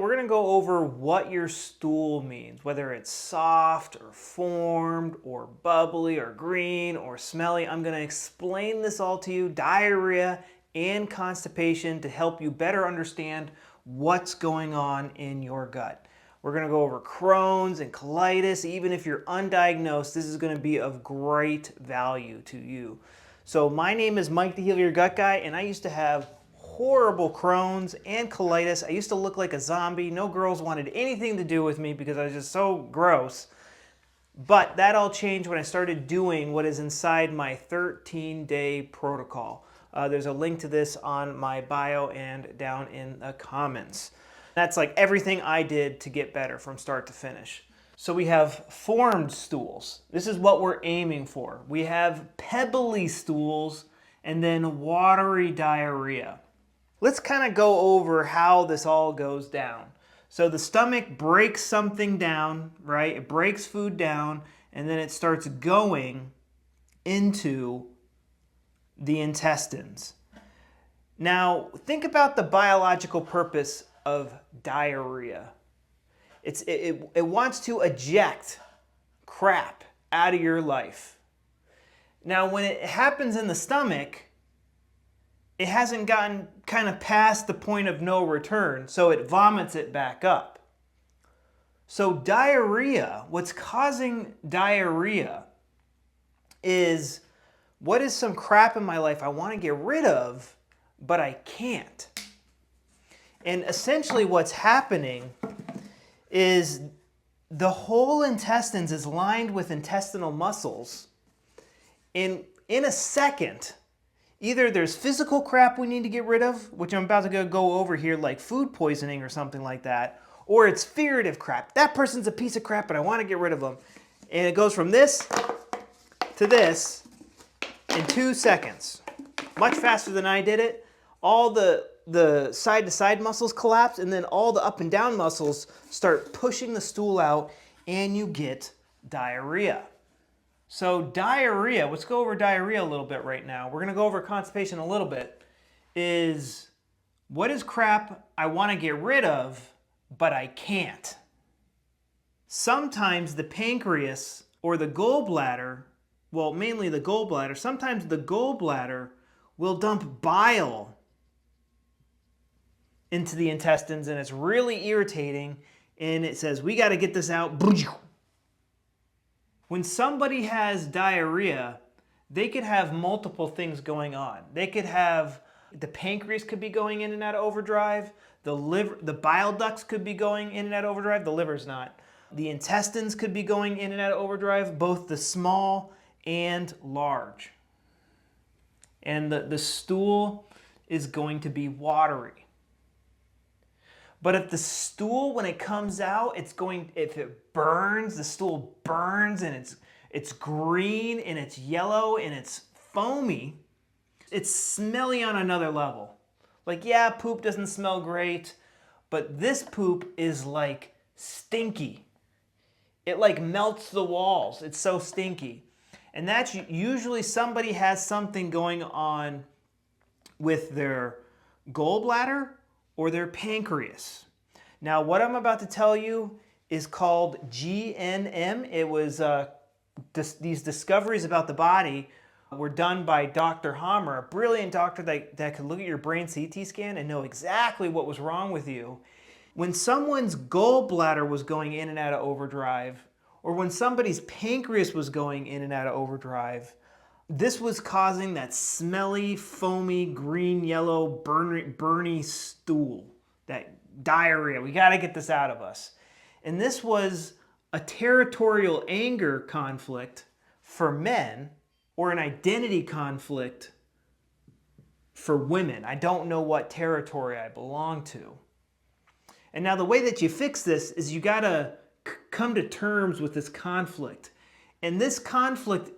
We're going to go over what your stool means, whether it's soft or formed or bubbly or green or smelly. I'm going to explain this all to you, diarrhea and constipation, to help you better understand what's going on in your gut. We're going to go over Crohn's and colitis. Even if you're undiagnosed, this is going to be of great value to you. So my name is Mike the Heal Your Gut Guy, and I used to have horrible Crohn's and colitis. I used to look like a zombie. No girls wanted anything to do with me because I was just so gross. But that all changed when I started doing what is inside my 13-day protocol. There's a link to this on my bio and down in the comments. That's like everything I did to get better from start to finish. So we have formed stools. This is what we're aiming for. We have pebbly stools and then watery diarrhea. Let's kind of go over how this all goes down. So the stomach breaks something down, right? It breaks food down, and then it starts going into the intestines. Now, think about the biological purpose of diarrhea. It wants to eject crap out of your life. Now, when it happens in the stomach, it hasn't gotten kind of past the point of no return, so it vomits it back up. So diarrhea, what's causing diarrhea is, what is some crap in my life I want to get rid of, but I can't? And essentially what's happening is the whole intestines is lined with intestinal muscles. In a second, either there's physical crap we need to get rid of, which I'm about to go over here, like food poisoning or something like that, or it's figurative crap. That person's a piece of crap, but I want to get rid of them. And it goes from this to this in 2 seconds. Much faster than I did it. All the side-to-side muscles collapse, and then all the up and down muscles start pushing the stool out, and you get diarrhea. So diarrhea, let's go over diarrhea a little bit right now. We're going to go over constipation a little bit. Is what is crap I want to get rid of, but I can't? Sometimes the pancreas or the gallbladder, well, mainly the gallbladder, sometimes the gallbladder will dump bile into the intestines, and it's really irritating, and it says, we got to get this out. When somebody has diarrhea, they could have multiple things going on. They could have, the pancreas could be going in and out of overdrive, the liver, the bile ducts could be going in and out of overdrive, the liver's not. The intestines could be going in and out of overdrive, both the small and large. And the stool is going to be watery. But if the stool, when it comes out, if it burns, the stool burns, and it's green and it's yellow and it's foamy, it's smelly on another level. Like, yeah, poop doesn't smell great, but this poop is like stinky. It like melts the walls. It's so stinky. And that's usually somebody has something going on with their gallbladder or their pancreas. Now, what I'm about to tell you is called GNM. It was these discoveries about the body were done by Dr. Hammer, a brilliant doctor that could look at your brain CT scan and know exactly what was wrong with you. When someone's gallbladder was going in and out of overdrive, or when somebody's pancreas was going in and out of overdrive, this was causing that smelly, foamy, green, yellow, burny stool, that diarrhea. We got to get this out of us. And this was a territorial anger conflict for men, or an identity conflict for women. I don't know what territory I belong to. And now the way that you fix this is you got to come to terms with this conflict. And this conflict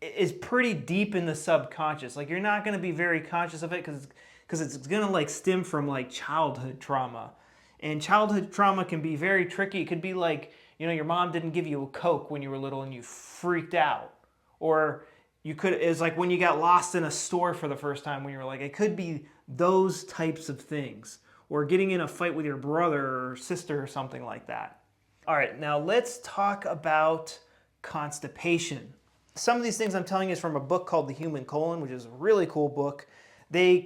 is pretty deep in the subconscious. Like, you're not going to be very conscious of it because it's going to like stem from like childhood trauma. And childhood trauma can be very tricky. It could be like, your mom didn't give you a Coke when you were little and you freaked out. Or it's like when you got lost in a store for the first time when you were like, it could be those types of things. or getting in a fight with your brother or sister or something like that. All right, now let's talk about constipation. Some of these things I'm telling you is from a book called The Human Colon, which is a really cool book. They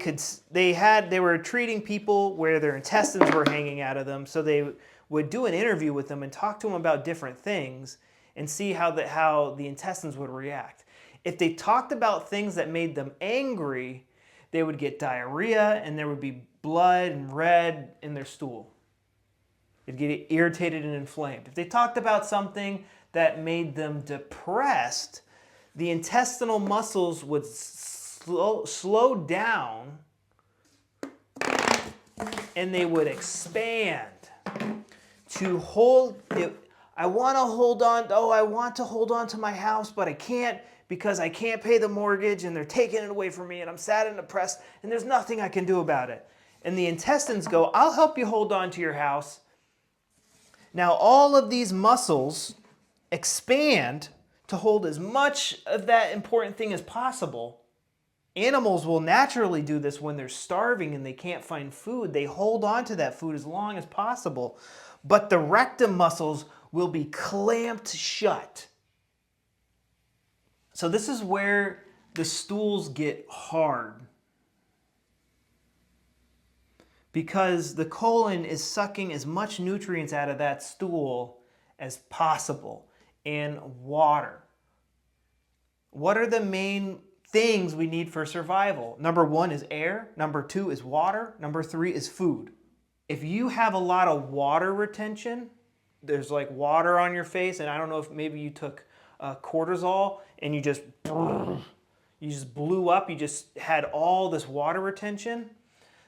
were treating people where their intestines were hanging out of them, so they would do an interview with them and talk to them about different things and see how the intestines would react. If they talked about things that made them angry, they would get diarrhea and there would be blood and red in their stool. They'd get irritated and inflamed. If they talked about something that made them depressed, the intestinal muscles would slow down and they would expand to hold it. I want to hold on to my house, but I can't because I can't pay the mortgage and they're taking it away from me and I'm sad and depressed and there's nothing I can do about it. And the intestines go, I'll help you hold on to your house. Now all of these muscles expand to hold as much of that important thing as possible. Animals will naturally do this when they're starving and they can't find food. They hold on to that food as long as possible. But the rectum muscles will be clamped shut. So this is where the stools get hard. Because the colon is sucking as much nutrients out of that stool as possible, and water. What are the main things we need for survival? Number 1 is air, number 2 is water, number 3 is food. If you have a lot of water retention, there's like water on your face, and I don't know if maybe you took cortisol and you just blew up, you just had all this water retention,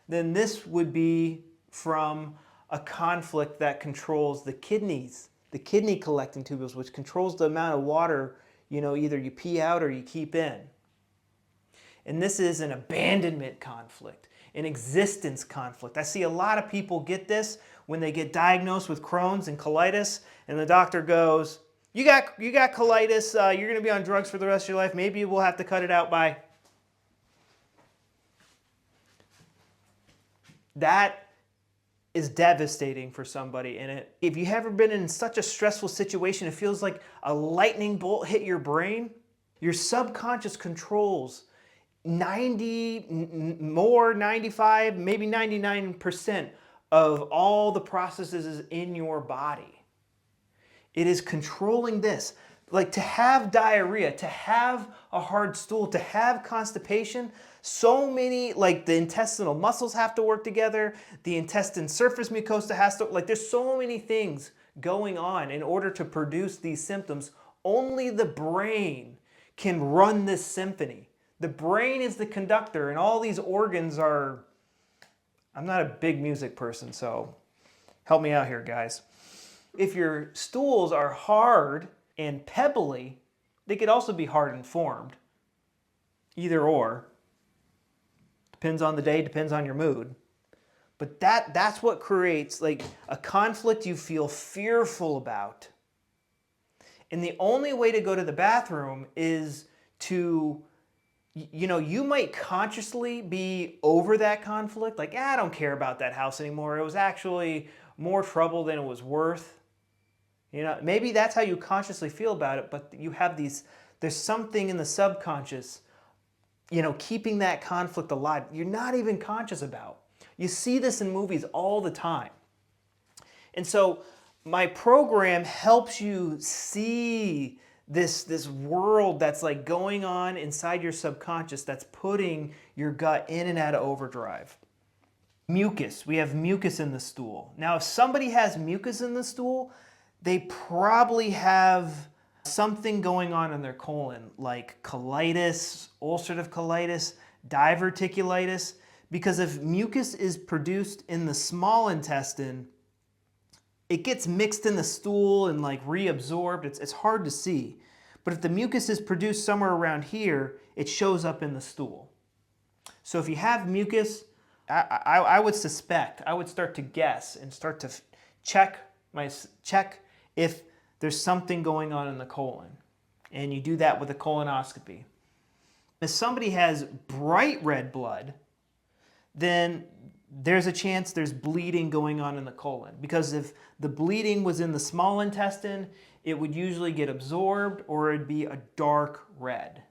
then this would be from a conflict that controls the kidneys, the kidney collecting tubules, which controls the amount of water, either you pee out or you keep in. And this is an abandonment conflict, an existence conflict. I see a lot of people get this when they get diagnosed with Crohn's and colitis, and the doctor goes, you got colitis, you're going to be on drugs for the rest of your life, maybe we'll have to cut it out by. That is devastating for somebody. And if you ever been in such a stressful situation, it feels like a lightning bolt hit your brain. Your subconscious controls 95, maybe 99% of all the processes in your body. It is controlling this. Like to have diarrhea, to have a hard stool, to have constipation, so many, like the intestinal muscles have to work together, the intestine surface mucosa has to, there's so many things going on in order to produce these symptoms. Only the brain can run this symphony. The brain is the conductor and all these organs are, I'm not a big music person, so help me out here, guys. If your stools are hard and pebbly, they could also be hard and formed. Either or. Depends on the day, depends on your mood. But that's what creates like a conflict you feel fearful about. And the only way to go to the bathroom is to, you might consciously be over that conflict. Like, I don't care about that house anymore. It was actually more trouble than it was worth. Maybe that's how you consciously feel about it, but you have there's something in the subconscious, keeping that conflict alive. You're not even conscious about. You see this in movies all the time. And so my program helps you see this world that's like going on inside your subconscious that's putting your gut in and out of overdrive. Mucus. We have mucus in the stool. Now, if somebody has mucus in the stool, they probably have something going on in their colon, like colitis, ulcerative colitis, diverticulitis, because if mucus is produced in the small intestine, it gets mixed in the stool and reabsorbed. It's hard to see. But if the mucus is produced somewhere around here, it shows up in the stool. So if you have mucus, I would suspect, I would start to guess and start to check if there's something going on in the colon. And you do that with a colonoscopy. If somebody has bright red blood, then there's a chance there's bleeding going on in the colon. Because if the bleeding was in the small intestine, it would usually get absorbed or it'd be a dark red.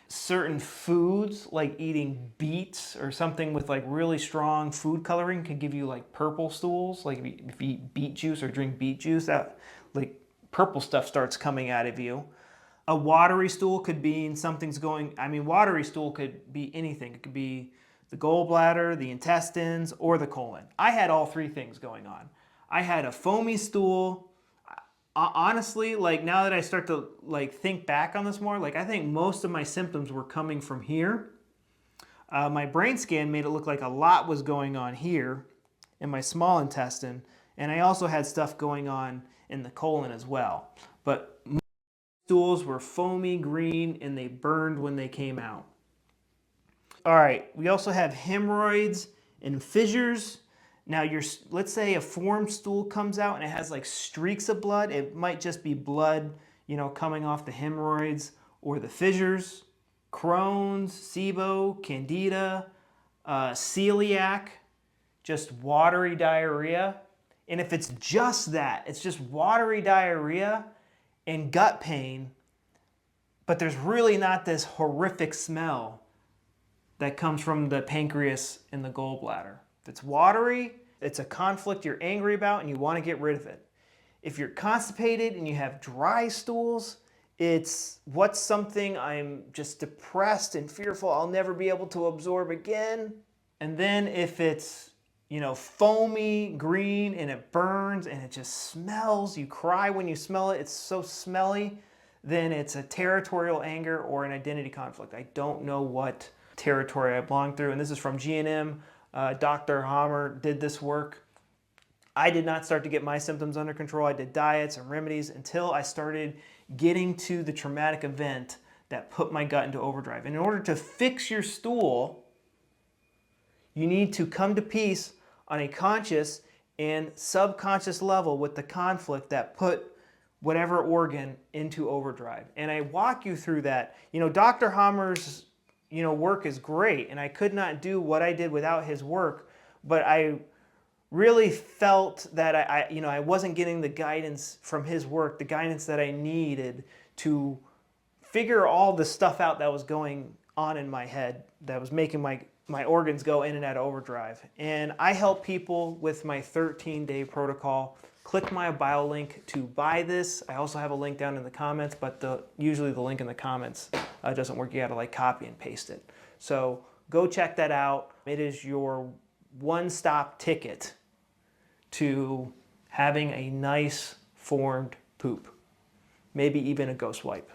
Certain foods, like eating beets or something with like really strong food coloring, can give you like purple stools. Like if you eat beet juice or drink beet juice, that like purple stuff starts coming out of you. A watery stool could mean something's going, I mean, watery stool could be anything. It could be the gallbladder, the intestines, or the colon. I had all three things going on. I had a foamy stool. Honestly, like now that I start to like think back on this more, like I think most of my symptoms were coming from here. My brain scan made it look like a lot was going on here in my small intestine, and I also had stuff going on in the colon as well. But stools were foamy green and they burned when they came out. All right, we also have hemorrhoids and fissures. Now, let's say a formed stool comes out and it has like streaks of blood. It might just be blood, coming off the hemorrhoids or the fissures. Crohn's, SIBO, Candida, celiac, just watery diarrhea. And if it's just that, it's just watery diarrhea and gut pain, but there's really not this horrific smell that comes from the pancreas and the gallbladder. If it's watery, it's a conflict you're angry about and you want to get rid of it. If you're constipated and you have dry stools, it's what's something I'm just depressed and fearful I'll never be able to absorb again. And then if it's foamy green and it burns and it just smells, you cry when you smell it, it's so smelly, then it's a territorial anger or an identity conflict. I don't know what territory I belong through. And this is from G&M. Dr. Hammer did this work. I did not start to get my symptoms under control. I did diets and remedies until I started getting to the traumatic event that put my gut into overdrive. And in order to fix your stool, you need to come to peace on a conscious and subconscious level with the conflict that put whatever organ into overdrive. And I walk you through that. Dr. Hammer's work is great, and I could not do what I did without his work, but I really felt that I wasn't getting the guidance from his work, the guidance that I needed to figure all the stuff out that was going on in my head that was making my organs go in and out of overdrive. And I help people with my 13-day protocol. Click my bio link to buy this. I also have a link down in the comments, but usually the link in the comments doesn't work. You gotta like copy and paste it. So go check that out. It is your one-stop ticket to having a nice formed poop. Maybe even a ghost wipe.